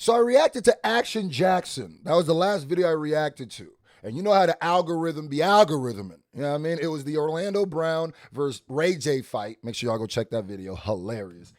So I reacted to Action Jackson. That was the last video I reacted to. And you know how the algorithm be algorithming. You know what I mean? It was the Orlando Brown versus Ray J fight. Make sure y'all go check that video. Hilarious.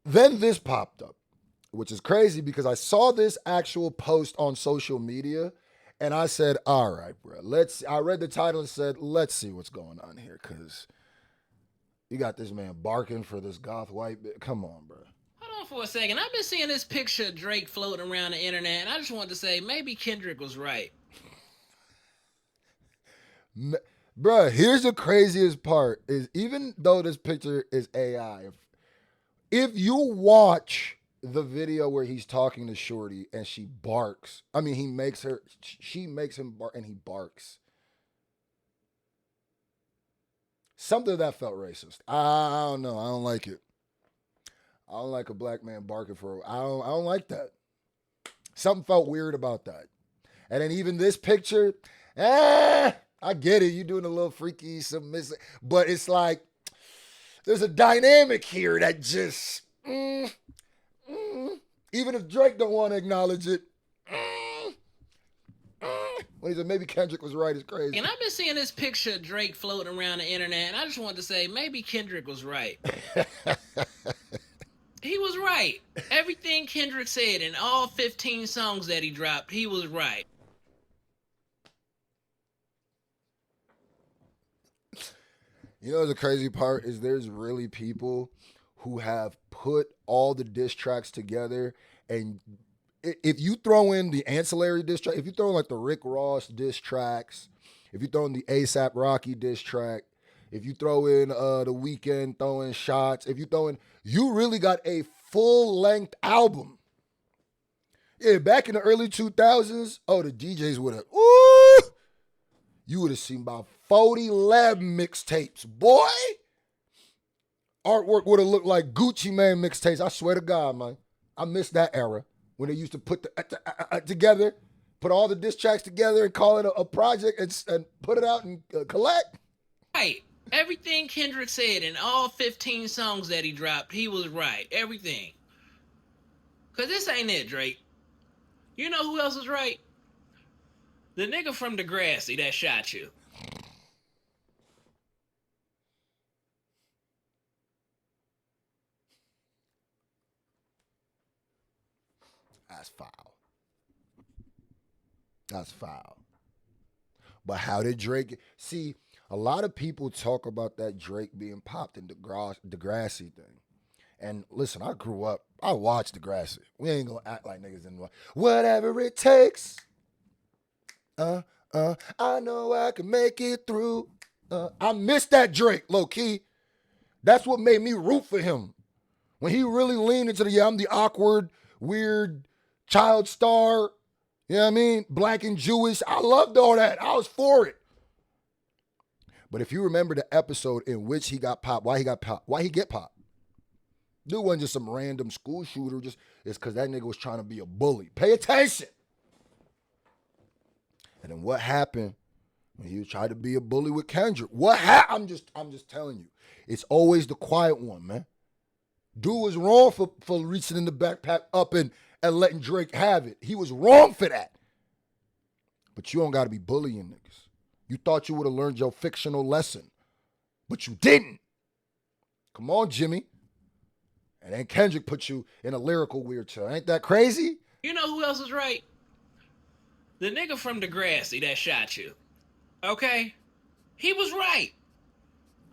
Then this popped up, which is crazy because I saw this actual post on social media and I said, all right, bro, I read the title and said, let's see what's going on here because you got this man barking for this goth white bitch. Come on, bro. Hold on for a second. I've been seeing this picture of Drake floating around the internet, and I just wanted to say maybe Kendrick was right. Bruh, here's the craziest part is even though this picture is AI, if you watch the video where he's talking to Shorty and she barks, I mean, she makes him bark and he barks. Something that felt racist. I don't know. I don't like it. I don't like a black man barking for. I don't like that. Something felt weird about that. And then even this picture, I get it. You doing a little freaky, submissive, but it's like there's a dynamic here that just, even if Drake don't want to acknowledge it, when he said maybe Kendrick was right, it's crazy. And I've been seeing this picture of Drake floating around the internet, and I just wanted to say maybe Kendrick was right. He was right. Everything Kendrick said in all 15 songs that he dropped, he was right. You know the crazy part is there's really people who have put all the diss tracks together, and if you throw in the ancillary diss track, if you throw in like the Rick Ross diss tracks, if you throw in the ASAP Rocky diss track, if you throw in the Weeknd throwing shots, if you throw in, you really got a full length album. Yeah, back in the early 2000s, the DJs would have, you would have seen about 40 lab mixtapes, boy. Artwork would have looked like Gucci Mane mixtapes. I swear to God, man. I miss that era when they used to put the together, put all the diss tracks together and call it a project and put it out and collect. Right. Everything Kendrick said in all 15 songs that he dropped, he was right. Everything. Because this ain't it, Drake. You know who else is right? The nigga from Degrassi that shot you. That's foul. That's foul. But how did Drake... See, a lot of people talk about that Drake being popped in Degrassi thing. And listen, I grew up, I watched Degrassi. We ain't gonna act like niggas didn't watch. Whatever it takes. I know I can make it through. I miss that Drake, low key. That's what made me root for him. When he really leaned into I'm the awkward, weird child star. You know what I mean? Black and Jewish. I loved all that. I was for it. But if you remember the episode in which he got popped, why he get popped? Dude wasn't just some random school shooter. It's because that nigga was trying to be a bully. Pay attention. And then what happened when he tried to be a bully with Kendrick? What happened? I'm just telling you. It's always the quiet one, man. Dude was wrong for reaching in the backpack up and letting Drake have it. He was wrong for that. But you don't got to be bullying niggas. You thought you would have learned your fictional lesson, but you didn't. Come on, Jimmy. And then Kendrick put you in a lyrical wheelchair. Ain't that crazy? You know who else is right? The nigga from Degrassi that shot you. Okay? He was right.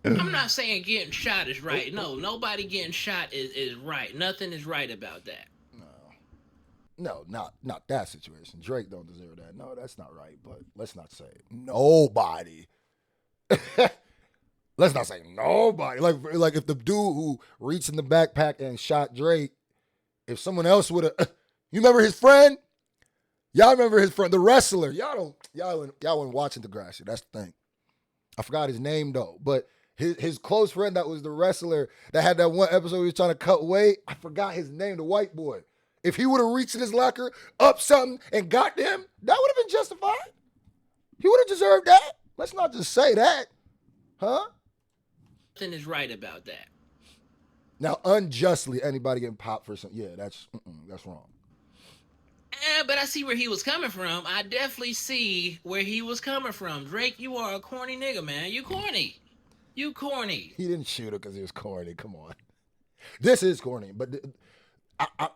I'm not saying getting shot is right. No, nobody getting shot is right. Nothing is right about that. No, not that situation. Drake don't deserve that. No, that's not right. But let's not say nobody. Let's not say nobody. Like if the dude who reached in the backpack and shot Drake, if someone else would have, you remember his friend? Y'all remember his friend, the wrestler? Y'all weren't watching Degrassi. That's the thing. I forgot his name though, but his close friend that was the wrestler that had that one episode he was trying to cut weight. I forgot his name, the white boy. If he would have reached in his locker, up something, and got them, that would have been justified. He would have deserved that. Let's not just say that. Huh? Nothing is right about that. Now, unjustly, anybody getting popped for something, yeah, that's wrong. But I see where he was coming from. I definitely see where he was coming from. Drake, you are a corny nigga, man. You corny. You corny. He didn't shoot her because he was corny. Come on. This is corny, but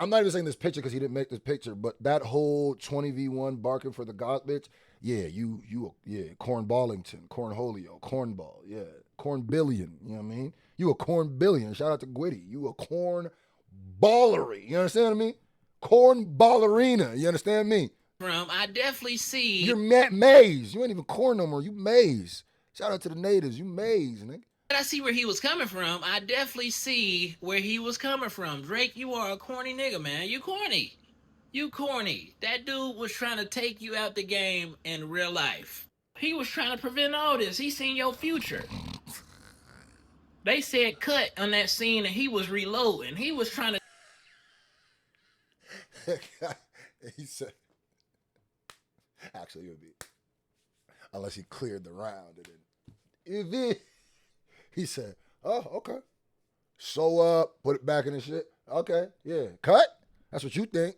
I'm not even saying this picture because he didn't make this picture, but that whole 20v1 barking for the goth bitch, yeah, Corn Ballington, Corn Holio, Cornball, yeah, Corn Billion, you know what I mean? You a Corn Billion. Shout out to Gwitty. You a Corn Ballery. You understand what I mean? Corn Ballerina. You understand me? I definitely see. You're maize. You ain't even corn no more. You maize. Shout out to the natives. You maize, nigga. But I see where he was coming from. I definitely see where he was coming from. Drake, you are a corny nigga, man. You corny. You corny. That dude was trying to take you out the game in real life. He was trying to prevent all this. He seen your future. They said cut on that scene and he was reloading. He was trying to. He said, actually, it would be, unless he cleared the round. And then, he said, oh, okay. So, put it back in the shit. Okay, yeah. Cut? That's what you think.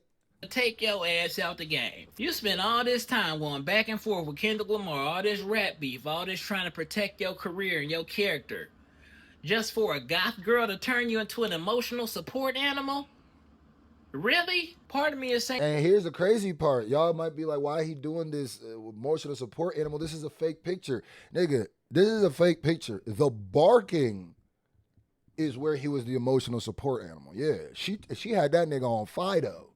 Take your ass out the game. You spent all this time going back and forth with Kendrick Lamar, all this rap beef, all this trying to protect your career and your character, just for a goth girl to turn you into an emotional support animal? Really? Part of me is saying. And here's the crazy part. Y'all might be like, why he doing this emotional support animal? This is a fake picture. Nigga, this is a fake picture. The barking is where he was the emotional support animal. Yeah, she had that nigga on Fido.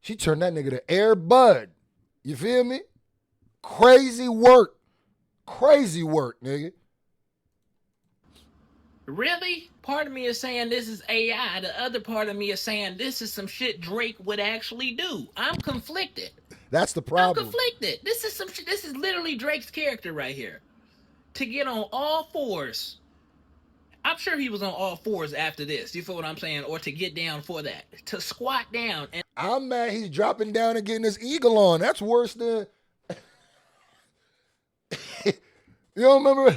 She turned that nigga to Air Bud. You feel me? Crazy work. Crazy work, nigga. Really? Part of me is saying this is AI. The other part of me is saying this is some shit Drake would actually do. I'm conflicted. That's the problem. I'm conflicted. This is some shit. This is literally Drake's character right here. To get on all fours. I'm sure he was on all fours after this. You feel what I'm saying? Or to get down for that. To squat down. And I'm mad he's dropping down and getting his eagle on. That's worse than... You don't remember?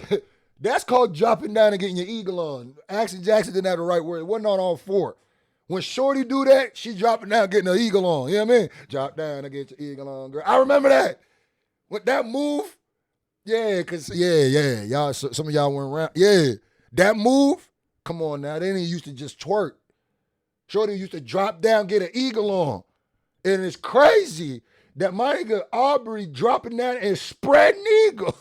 That's called dropping down and getting your eagle on. Action Jackson didn't have the right word. It wasn't on all four. When Shorty do that, she dropping down getting her eagle on. You know what I mean? Drop down and get your eagle on, girl. I remember that. With that move, yeah, because, yeah. Y'all, some of y'all went around. Yeah. That move, come on now. They didn't used to just twerk. Shorty used to drop down, get an eagle on. And it's crazy that my nigga Aubrey dropping down and spreading eagle.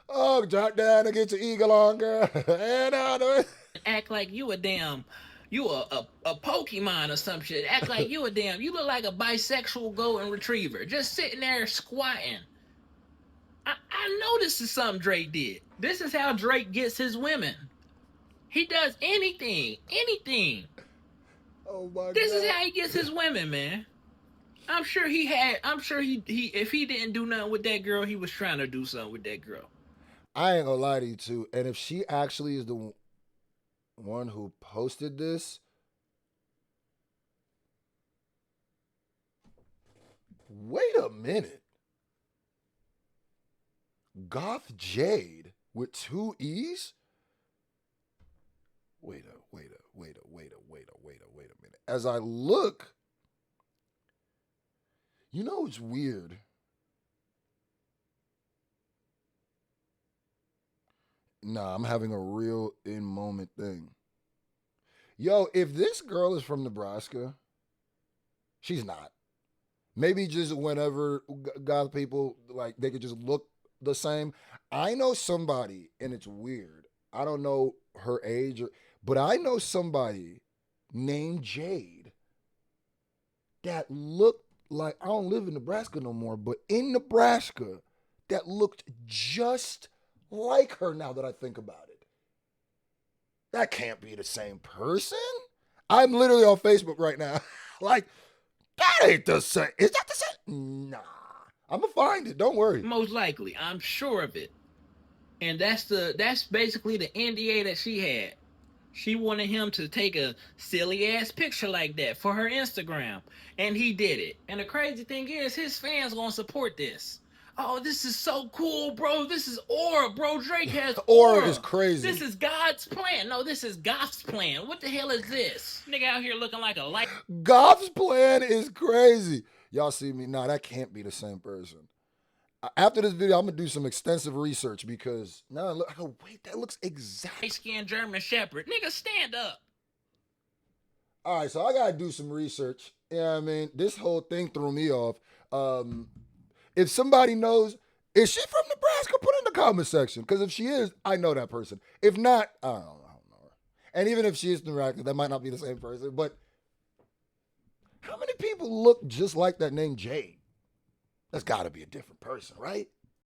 Oh, drop down and get your eagle on, girl. And act like you a damn... You a Pokemon or some shit. Act like you look like a bisexual golden retriever. Just sitting there squatting. I know this is something Drake did. This is how Drake gets his women. He does anything. Oh my God. This is how he gets his women, man. I'm sure he if he didn't do nothing with that girl, he was trying to do something with that girl. I ain't gonna lie to you too. And if she actually is the one who posted this, wait a minute. Goth Jade with 2 E's? Wait a minute. As I look, you know it's weird. Nah, I'm having a real in-moment thing. Yo, if this girl is from Nebraska, she's not. Maybe just whenever goth people, like, they could just look the same. I know somebody, and it's weird. I don't know her age, but I know somebody named Jade that looked like, I don't live in Nebraska no more, but in Nebraska, that looked just like her now that I think about it. That can't be the same person. I'm literally on Facebook right now. Like, that ain't the same. Is that the same? Nah. I'm gonna find it. Don't worry. Most likely. I'm sure of it. And that's basically the NDA that she had. She wanted him to take a silly ass picture like that for her Instagram. And he did it. And the crazy thing is, his fans gonna support this. Oh, this is so cool, bro. This is aura, bro. Drake has Aura aura. is crazy. This is God's plan. No, this is Goth's plan. What the hell is this? Nigga out here looking like a light. Goth's plan is crazy. Y'all see me? Nah, that can't be the same person. After this video, I'm gonna do some extensive research because now I go, wait, that looks exactly. Skinned German Shepherd. Nigga, stand up. All right, so I gotta do some research. Yeah, I mean, this whole thing threw me off. If somebody knows, is she from Nebraska? Put it in the comment section. Because if she is, I know that person. If not, I don't know her. And even if she is Nebraska, that might not be the same person. But how many people look just like that named Jade? That's got to be a different person, right?